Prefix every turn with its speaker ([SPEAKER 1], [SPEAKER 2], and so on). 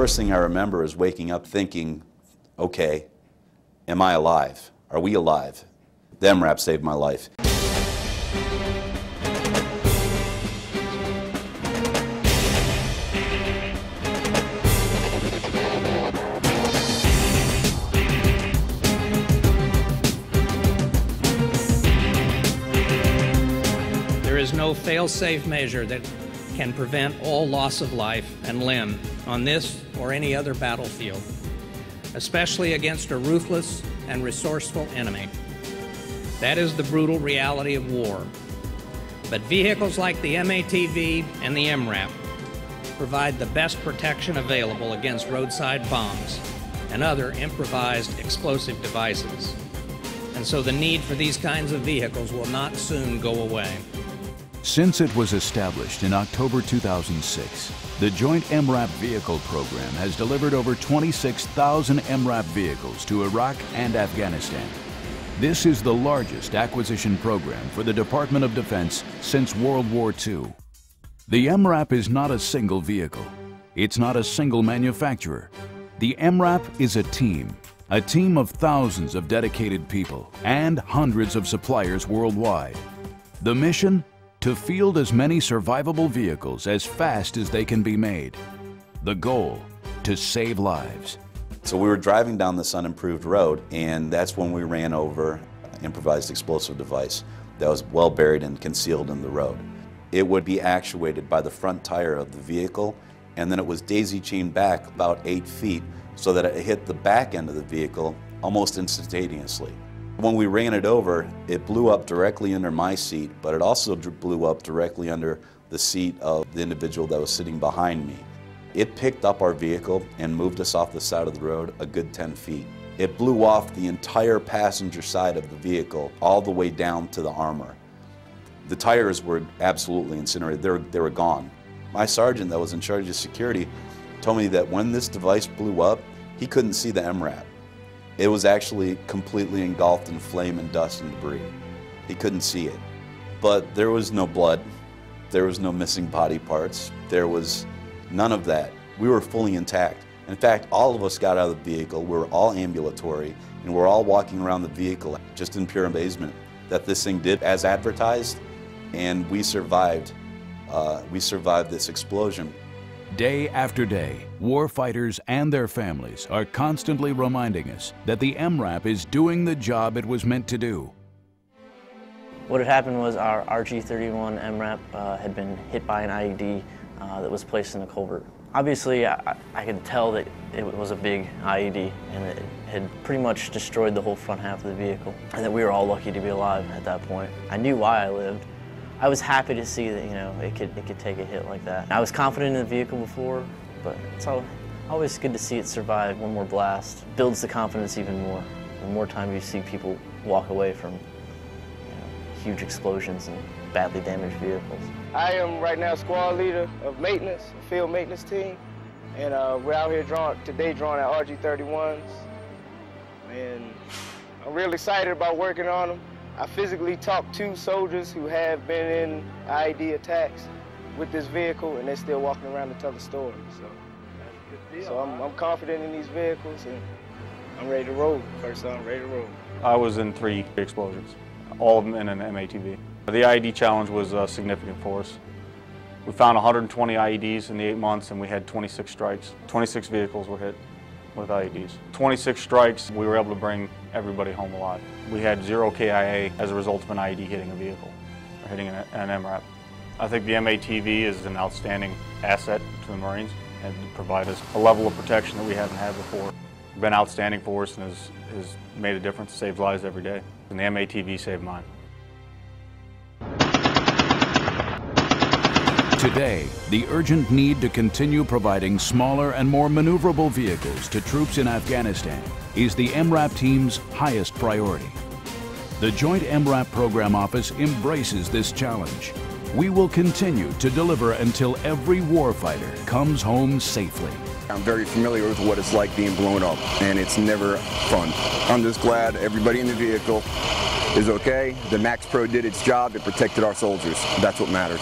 [SPEAKER 1] first thing I remember is waking up thinking, okay, am I alive? Are we alive? The MRAP saved my life.
[SPEAKER 2] There is no fail-safe measure that can prevent all loss of life and limb on this or any other battlefield, especially against a ruthless and resourceful enemy. That is the brutal reality of war. But vehicles like the MATV and the MRAP provide the best protection available against roadside bombs and other improvised explosive devices. And so the need for these kinds of vehicles will not soon go away.
[SPEAKER 3] Since it was established in October 2006, the Joint MRAP Vehicle Program has delivered over 26,000 MRAP vehicles to Iraq and Afghanistan. This is the largest acquisition program for the Department of Defense since World War II. The MRAP is not a single vehicle. It's not a single manufacturer. The MRAP is a team of thousands of dedicated people and hundreds of suppliers worldwide. The mission? To field as many survivable vehicles as fast as they can be made. The goal? To save lives.
[SPEAKER 1] So we were driving down this unimproved road, and that's when we ran over an improvised explosive device that was well buried and concealed in the road. It would be actuated by the front tire of the vehicle, and then it was daisy-chained back about 8 feet so that it hit the back end of the vehicle almost instantaneously. When we ran it over, it blew up directly under my seat, but it also blew up directly under the seat of the individual that was sitting behind me. It picked up our vehicle and moved us off the side of the road a good 10 feet. It blew off the entire passenger side of the vehicle all the way down to the armor. The tires were absolutely incinerated. They were gone. My sergeant that was in charge of security told me that when this device blew up, he couldn't see the MRAP. It was actually completely engulfed in flame and dust and debris. He couldn't see it. But there was no blood. There was no missing body parts. There was none of that. We were fully intact. In fact, all of us got out of the vehicle. We were all ambulatory, and we're all walking around the vehicle just in pure amazement that this thing did as advertised, and we survived. We survived this explosion.
[SPEAKER 3] Day after day, warfighters and their families are constantly reminding us that the MRAP is doing the job it was meant to do.
[SPEAKER 4] What had happened was our RG-31 MRAP had been hit by an IED that was placed in the culvert. Obviously, I could tell that it was a big IED and it had pretty much destroyed the whole front half of the vehicle, and that we were all lucky to be alive at that point. I knew why I lived. I was happy to see that, you know, it could take a hit like that. I was confident in the vehicle before, but it's always good to see it survive one more blast. It builds the confidence even more. The more time you see people walk away from huge explosions and badly damaged vehicles.
[SPEAKER 5] I am right now squad leader of maintenance, a field maintenance team, and we're out here today drawing at RG-31s, and I'm really excited about working on them. I physically talked to soldiers who have been in IED attacks with this vehicle, and they're still walking around to tell the story. So I'm confident in these vehicles, and I'm ready to roll. First I'm ready to roll.
[SPEAKER 6] I was in 3 explosions, all of them in an MATV. The IED challenge was significant for us. We found 120 IEDs in the 8 months, and we had 26 strikes. 26 vehicles were hit with IEDs. 26 strikes, we were able to bring everybody home alive. We had 0 KIA as a result of an IED hitting a vehicle, or hitting an MRAP. I think the MATV is an outstanding asset to the Marines and to provide us a level of protection that we haven't had before. It's been outstanding for us and has made a difference, saved lives every day. And the MATV saved mine.
[SPEAKER 3] Today, the urgent need to continue providing smaller and more maneuverable vehicles to troops in Afghanistan is the MRAP team's highest priority. The Joint MRAP Program Office embraces this challenge. We will continue to deliver until every warfighter comes home safely.
[SPEAKER 7] I'm very familiar with what it's like being blown up, and it's never fun. I'm just glad everybody in the vehicle is okay. The Max Pro did its job. It protected our soldiers. That's what matters.